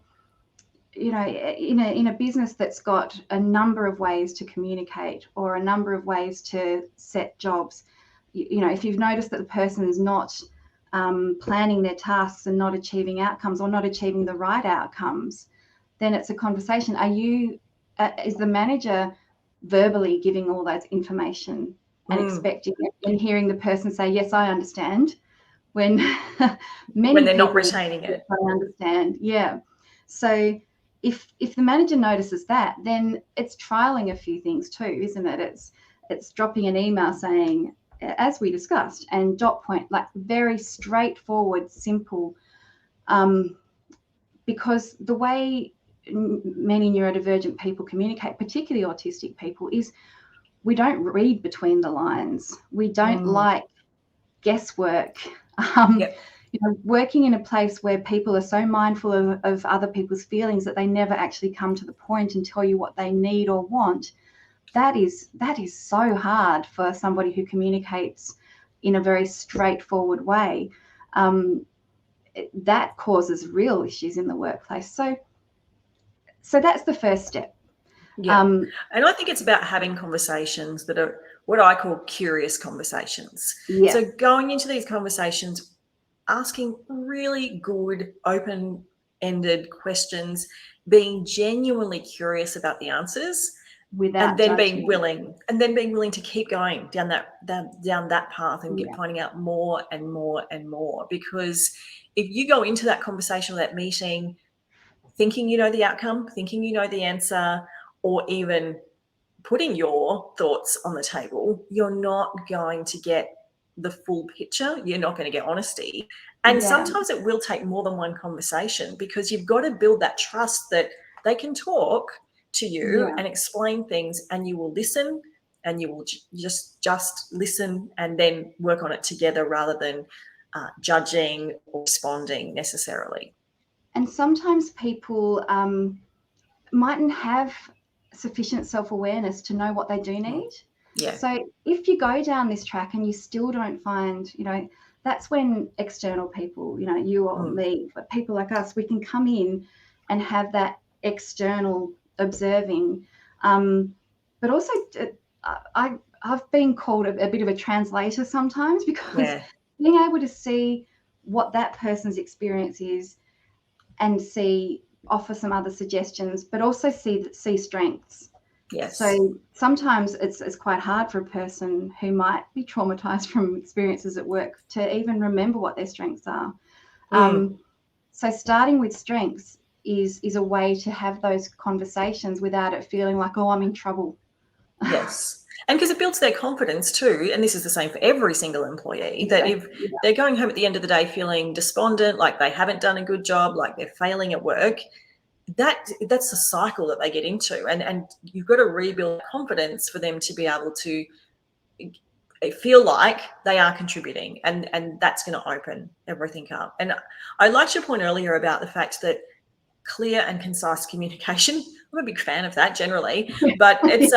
in a business that's got a number of ways to communicate, or a number of ways to set jobs, you know, if you've noticed that the person is not planning their tasks and not achieving outcomes or not achieving the right outcomes, then it's a conversation. Is the manager verbally giving all that information and expecting it and hearing the person say, yes, I understand, when when they're not retaining it? I understand. Yeah. So if the manager notices that, then it's trialing a few things too, isn't it? It's dropping an email saying, as we discussed, and dot point, like very straightforward, simple, because the way many neurodivergent people communicate, particularly autistic people, is we don't read between the lines. We don't like guesswork. You know, working in a place where people are so mindful of other people's feelings that they never actually come to the point and tell you what they need or want, that is so hard for somebody who communicates in a very straightforward way. That causes real issues in the workplace. So that's the first step. Yeah. And I think it's about having conversations that are what I call curious conversations. Yeah. So going into these conversations, asking really good, open-ended questions, being genuinely curious about the answers, without and then judgment. being willing to keep going down that path and finding out more and more and more. Because if you go into that conversation or that meeting thinking you know the outcome, thinking you know the answer, or even putting your thoughts on the table, you're not going to get the full picture. You're not going to get honesty. And sometimes it will take more than one conversation, because you've got to build that trust that they can talk to you and explain things, and you will listen, and you will just listen and then work on it together, rather than judging or responding necessarily. And sometimes people mightn't have sufficient self-awareness to know what they do need. Yeah. So if you go down this track and you still don't find, you know, that's when external people, you know, you or me, but people like us, we can come in and have that external observing. But also I've been called a bit of a translator sometimes, because being able to see what that person's experience is and offer some other suggestions, but also see strengths. Yes. So sometimes it's quite hard for a person who might be traumatized from experiences at work to even remember what their strengths are. So starting with strengths is a way to have those conversations without it feeling like, oh, I'm in trouble. Yes. And because it builds their confidence too, and this is the same for every single employee, that if they're going home at the end of the day feeling despondent, like they haven't done a good job, like they're failing at work, that's a cycle that they get into, and you've got to rebuild confidence for them to be able to feel like they are contributing, and that's going to open everything up. And I liked your point earlier about the fact that clear and concise communication, I'm a big fan of that generally, but it's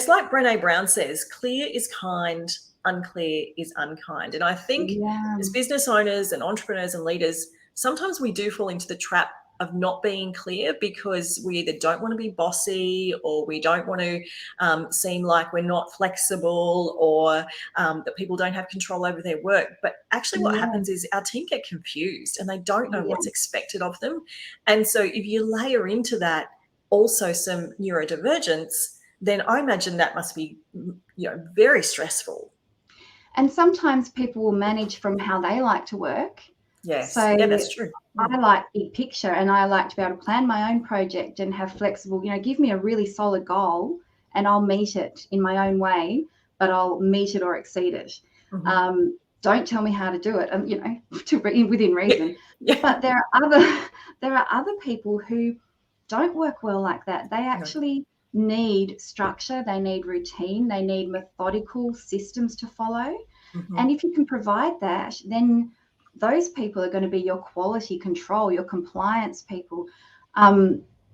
like Brené Brown says, clear is kind, unclear is unkind. And I think as business owners and entrepreneurs and leaders, sometimes we do fall into the trap of not being clear, because we either don't want to be bossy, or we don't want to seem like we're not flexible, or that people don't have control over their work. But actually what happens is our team get confused and they don't know what's expected of them. And so if you layer into that also some neurodivergence, then I imagine that must be, you know, very stressful. And sometimes people will manage from how they like to work. Yes. So that's true. I like big picture, and I like to be able to plan my own project and have flexible, you know, give me a really solid goal and I'll meet it in my own way, but I'll meet it or exceed it. Don't tell me how to do it, you know, within reason. But there are other people who don't work well like that. They actually need structure, they need routine, they need methodical systems to follow. And if you can provide that, then those people are going to be your quality control, your compliance people.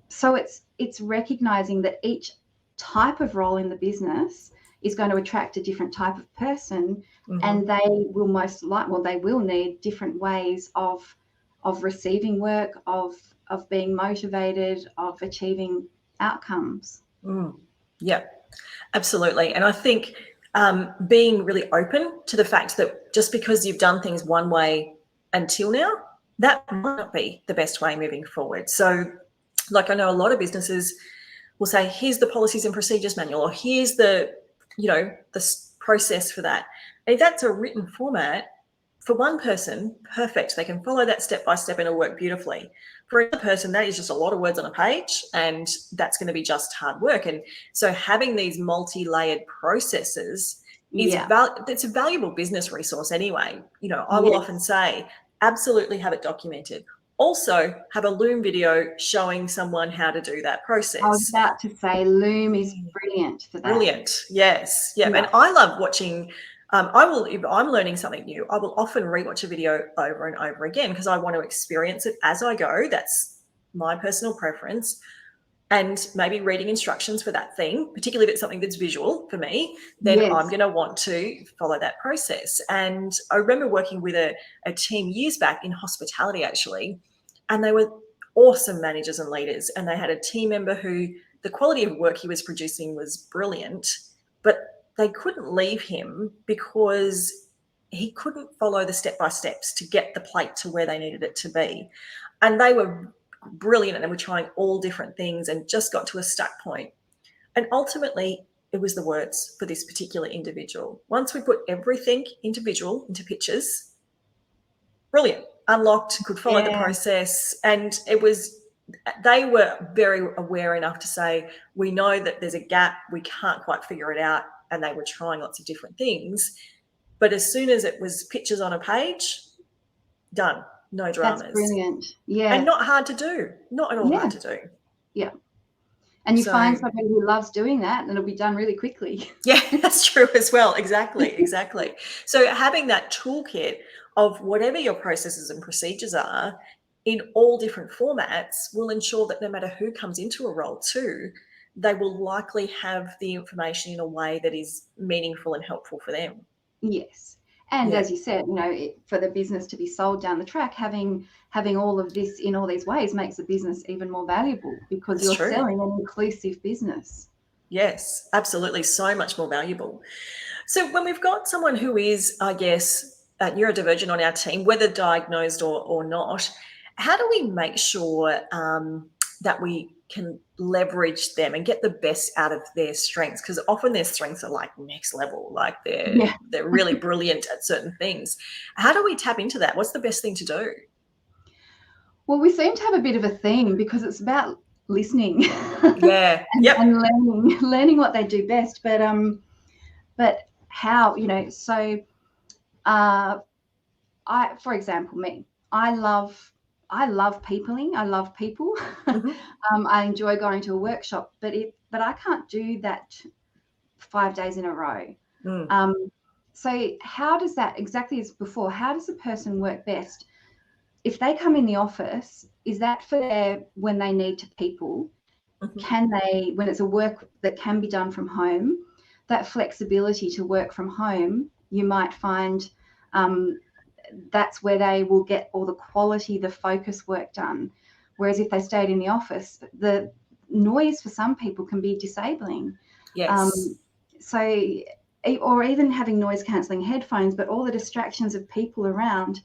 So it's recognizing that each type of role in the business is going to attract a different type of person, and they will need different ways of receiving work, of being motivated, of achieving outcomes. Yeah, absolutely. And I think being really open to the fact that just because you've done things one way until now, that might not be the best way moving forward. So, like, I know a lot of businesses will say, here's the policies and procedures manual, or here's the, the process for that. And if that's a written format, for one person, perfect. They can follow that step by step and it'll work beautifully. For another person, that is just a lot of words on a page, and that's going to be just hard work. And so having these multi-layered processes it's a valuable business resource anyway. I will often say, absolutely have it documented. Also, have a Loom video showing someone how to do that process. I was about to say Loom is brilliant for that. Brilliant, yes. Yeah. And I love watching. If I'm learning something new, I will often rewatch a video over and over again because I want to experience it as I go. That's my personal preference. And maybe reading instructions for that thing, particularly if it's something that's visual for me, then I'm going to want to follow that process. And I remember working with a team years back in hospitality, actually, and they were awesome managers and leaders. And they had a team member who the quality of work he was producing was brilliant, but they couldn't leave him because he couldn't follow the step-by-steps to get the plate to where they needed it to be. And they were brilliant and were trying all different things and just got to a stuck point. And ultimately, it was the words for this particular individual. Once we put everything individual into pictures, brilliant, unlocked, could follow the process. And they were very aware enough to say, we know that there's a gap, we can't quite figure it out. And they were trying lots of different things. But as soon as it was pictures on a page, done. No dramas. That's brilliant. Yeah. And not hard to do. Not at all hard to do. Yeah. And you find somebody who loves doing that and it'll be done really quickly. Yeah, that's true as well. Exactly. So having that toolkit of whatever your processes and procedures are in all different formats will ensure that no matter who comes into a role too, they will likely have the information in a way that is meaningful and helpful for them. Yes. And as you said, for the business to be sold down the track, having all of this in all these ways makes the business even more valuable because you're selling an inclusive business. Yes, absolutely. So much more valuable. So when we've got someone who is, I guess, neurodivergent on our team, whether diagnosed or not, how do we make sure that we can leverage them and get the best out of their strengths? Because often their strengths are like next level, like they're really brilliant at certain things. How do we tap into that? What's the best thing to do? Well, we seem to have a bit of a theme because it's about listening and learning what they do best. But how, so for example, I love peopling. I love people. Mm-hmm. I enjoy going to a workshop, but I can't do that 5 days in a row. So how does that, exactly as before, how does a person work best? If they come in the office, is that for when they need to people? Mm-hmm. Can they, when it's a work that can be done from home, that flexibility to work from home, you might find that's where they will get all the quality, the focus work done. Whereas if they stayed in the office, the noise for some people can be disabling. Yes. Or even having noise cancelling headphones, but all the distractions of people around,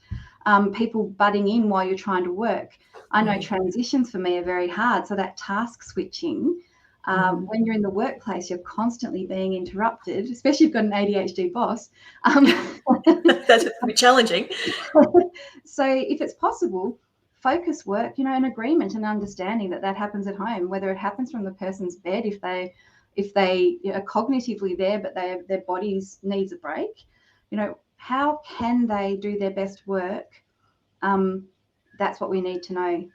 people butting in while you're trying to work. I know transitions for me are very hard. So that task switching, when you're in the workplace, you're constantly being interrupted, especially if you've got an ADHD boss. That's a bit challenging. So if it's possible, focus work, an agreement and understanding that happens at home, whether it happens from the person's bed, if they are cognitively there, but their bodies needs a break, how can they do their best work? That's what we need to know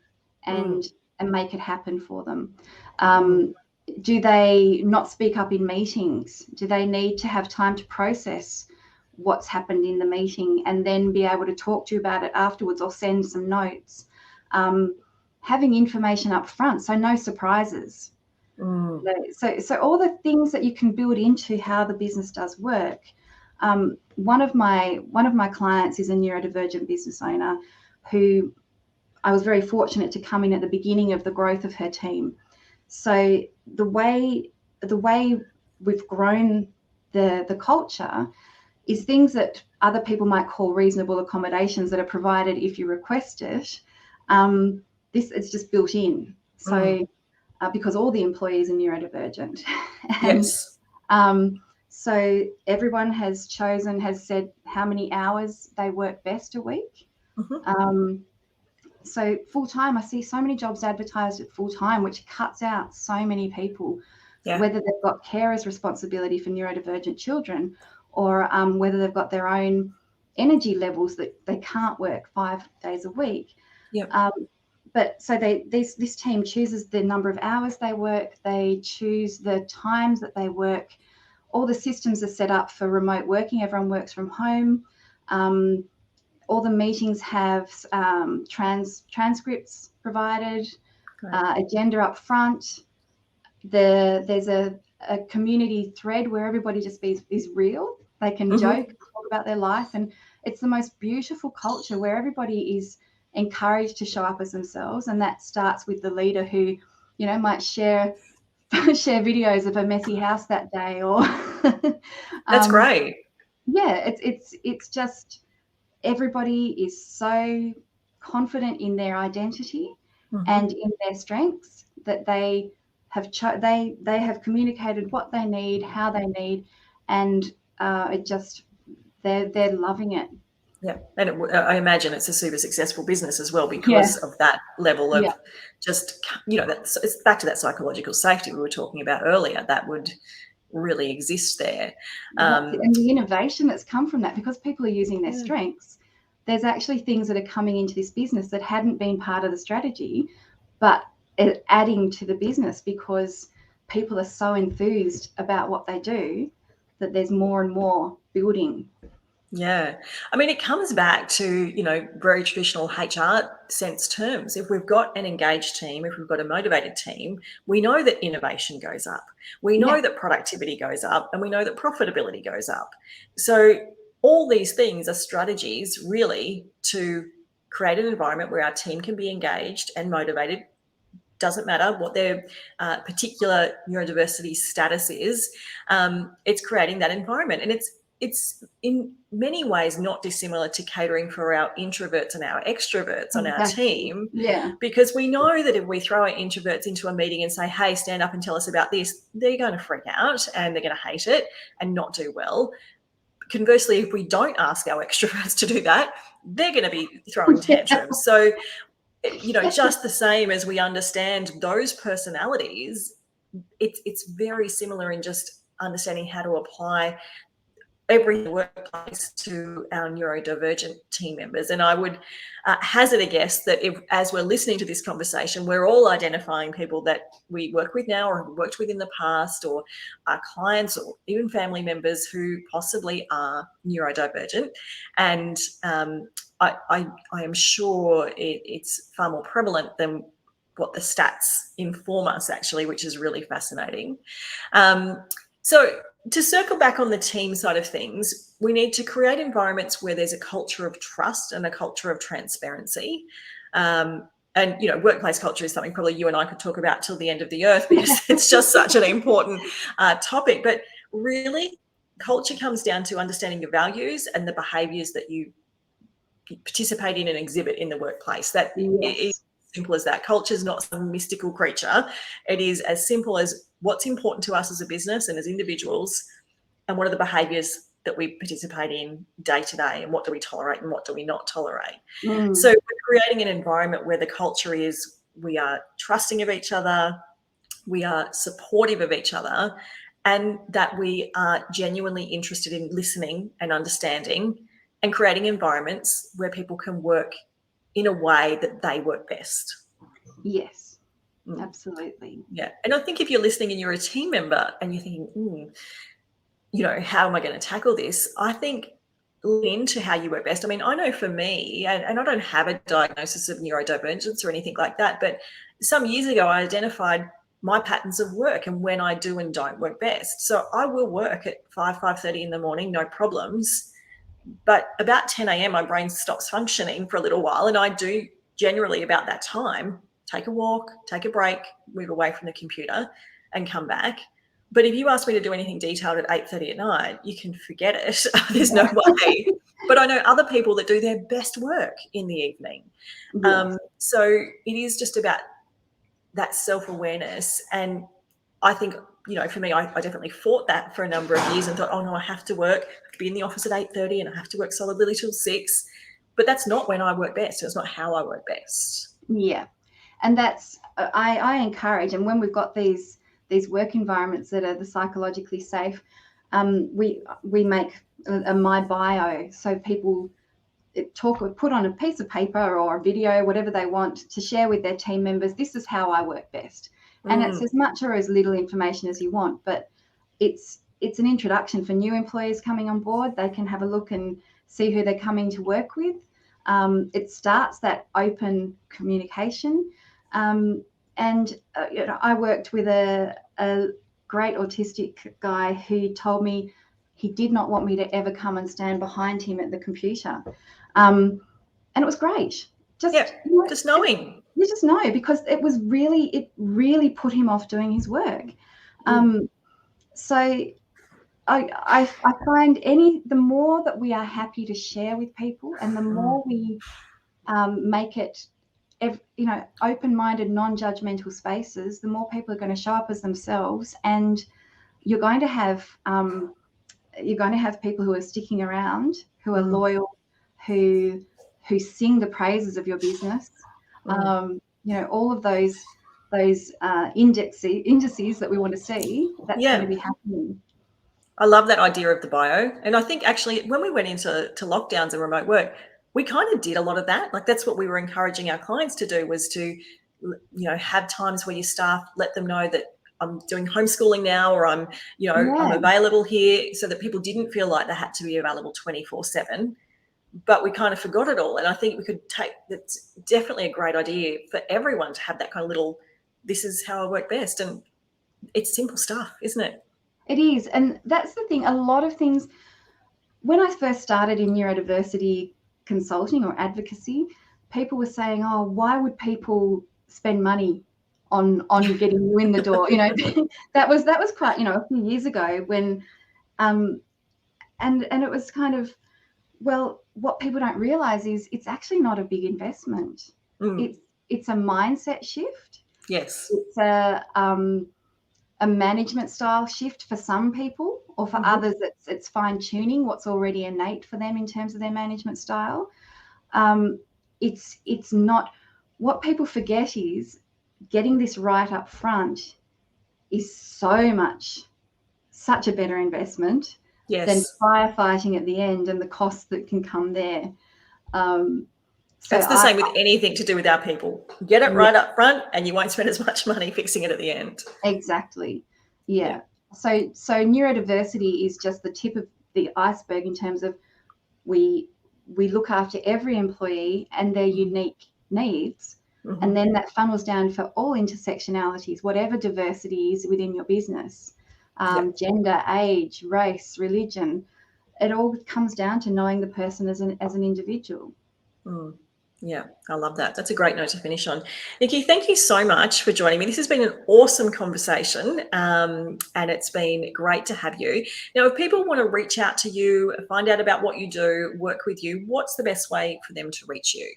and make it happen for them. Do they not speak up in meetings? Do they need to have time to process what's happened in the meeting and then be able to talk to you about it afterwards or send some notes? Having information up front, so no surprises. So all the things that you can build into how the business does work. One of my clients is a neurodivergent business owner who I was very fortunate to come in at the beginning of the growth of her team. So the way we've grown the culture is things that other people might call reasonable accommodations that are provided if you request it. This is just built in. So because all the employees are neurodivergent. And Yes. so everyone has said how many hours they work best a week. So full-time, I see so many jobs advertised at full-time, which cuts out so many people, whether they've got carers' responsibility for neurodivergent children, or whether they've got their own energy levels that they can't work 5 days a week. But so this team chooses the number of hours they work, they choose the times that they work. All the systems are set up for remote working. Everyone works from home. All the meetings have transcripts provided, agenda up front. There's a community thread where everybody just is real. They can joke, talk about their life, and it's the most beautiful culture where everybody is encouraged to show up as themselves. And that starts with the leader who, might share videos of a messy house that day, or that's great. Yeah, it's just everybody is so confident in their identity and in their strengths that they have they have communicated what they need, how they need, and they're loving it. Yeah, and I imagine it's a super successful business as well because of that level of just, it's back to that psychological safety we were talking about earlier that would really exist there. And the innovation that's come from that, because people are using their strengths, there's actually things that are coming into this business that hadn't been part of the strategy, but adding to the business because people are so enthused about what they do that there's more and more building. Yeah. I mean, it comes back to, very traditional HR sense terms. If we've got an engaged team, if we've got a motivated team, we know that innovation goes up. We know that productivity goes up, and we know that profitability goes up. So all these things are strategies really to create an environment where our team can be engaged and motivated. Doesn't matter what their particular neurodiversity status is. It's creating that environment. And it's in many ways not dissimilar to catering for our introverts and our extroverts on our team. Yeah. Because we know that if we throw our introverts into a meeting and say, hey, stand up and tell us about this, they're going to freak out and they're going to hate it and not do well. Conversely, if we don't ask our extroverts to do that, they're going to be throwing tantrums. So, just the same as we understand those personalities, it's very similar in just understanding how to apply every workplace to our neurodivergent team members. And I would hazard a guess that if, as we're listening to this conversation, we're all identifying people that we work with now or have worked with in the past, or our clients or even family members who possibly are neurodivergent. And I am sure it's far more prevalent than what the stats inform us, actually, which is really fascinating. So to circle back on the team side of things, we need to create environments where there's a culture of trust and a culture of transparency. And, workplace culture is something probably you and I could talk about till the end of the earth because it's just such an important topic. But really, culture comes down to understanding your values and the behaviours that you participate in and exhibit in the workplace. That is simple as that. Culture is not some mystical creature. It is as simple as what's important to us as a business and as individuals, and what are the behaviours that we participate in day to day, and what do we tolerate and what do we not tolerate. So we're creating an environment where the culture is we are trusting of each other, we are supportive of each other, and that we are genuinely interested in listening and understanding and creating environments where people can work in a way that they work best. Yes, absolutely. Yeah. And I think if you're listening and you're a team member and you're thinking, how am I going to tackle this? I think lean into how you work best. I mean, I know for me, and I don't have a diagnosis of neurodivergence or anything like that, but some years ago I identified my patterns of work and when I do and don't work best. So I will work at 5:30 in the morning, no problems. But about 10 a.m., my brain stops functioning for a little while. And I do generally about that time take a walk, take a break, move away from the computer and come back. But if you ask me to do anything detailed at 8:30 at night, you can forget it. There's no way. But I know other people that do their best work in the evening. Yes. So it is just about that self-awareness. And I think, for me, I definitely fought that for a number of years and thought, oh no, I have to work, I have to be in the office at 8:30 and I have to work solidly till 6. But that's not when I work best. It's not how I work best. Yeah. And that's, I encourage, and when we've got these work environments that are the psychologically safe, we make a my bio, so people put on a piece of paper or a video, whatever they want to share with their team members. This is how I work best. And it's as much or as little information as you want, but it's an introduction for new employees coming on board. They can have a look and see who they're coming to work with. It starts that open communication. I worked with a great autistic guy who told me he did not want me to ever come and stand behind him at the computer. And it was great. Just knowing. You just know, because it really put him off doing his work. So I find the more that we are happy to share with people, and the more we make it, open-minded, non-judgmental spaces, the more people are going to show up as themselves, and you're going to have people who are sticking around, who are loyal, who sing the praises of your business. All of those indices that we want to see, that's going to be happening. I love that idea of the bio. And I think actually when we went into lockdowns and remote work, we kind of did a lot of that. Like that's what we were encouraging our clients to do, was to, have times where your staff let them know that I'm doing homeschooling now, or I'm available here, so that people didn't feel like they had to be available 24/7. But we kind of forgot it all. And I think we could that's definitely a great idea for everyone to have that kind of little, this is how I work best. And it's simple stuff, isn't it? It is. And that's the thing. A lot of things, when I first started in neurodiversity consulting or advocacy, people were saying, oh, why would people spend money on getting you in the door? That was quite, a few years ago when, and it was kind of, well, what people don't realize is it's actually not a big investment. It's a mindset shift. Yes. It's a management style shift for some people, or for others it's fine tuning what's already innate for them in terms of their management style. It's not, what people forget is getting this right up front is such a better investment than firefighting at the end and the costs that can come there. That's the same with anything to do with our people. Get it right up front and you won't spend as much money fixing it at the end. Exactly. Yeah. So neurodiversity is just the tip of the iceberg in terms of we look after every employee and their unique needs. And then that funnels down for all intersectionalities, whatever diversity is within your business, gender, age, race, religion. It all comes down to knowing the person as an individual. Yeah, I love that. That's a great note to finish on. Nicci, thank you so much for joining me. This has been an awesome conversation, and it's been great to have you. Now, if people want to reach out to you, find out about what you do, work with you, what's the best way for them to reach you?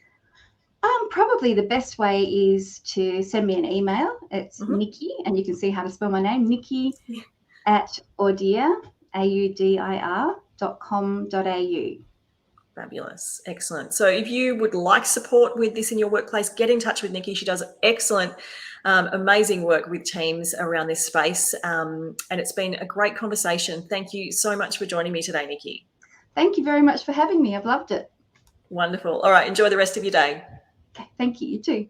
Probably the best way is to send me an email. It's Nicci, and you can see how to spell my name, Nicci at Audir, audir.com.au. Fabulous. Excellent. So if you would like support with this in your workplace, get in touch with Nicci. She does excellent, amazing work with teams around this space. And it's been a great conversation. Thank you so much for joining me today, Nicci. Thank you very much for having me. I've loved it. Wonderful. All right. Enjoy the rest of your day. Okay. Thank you. You too.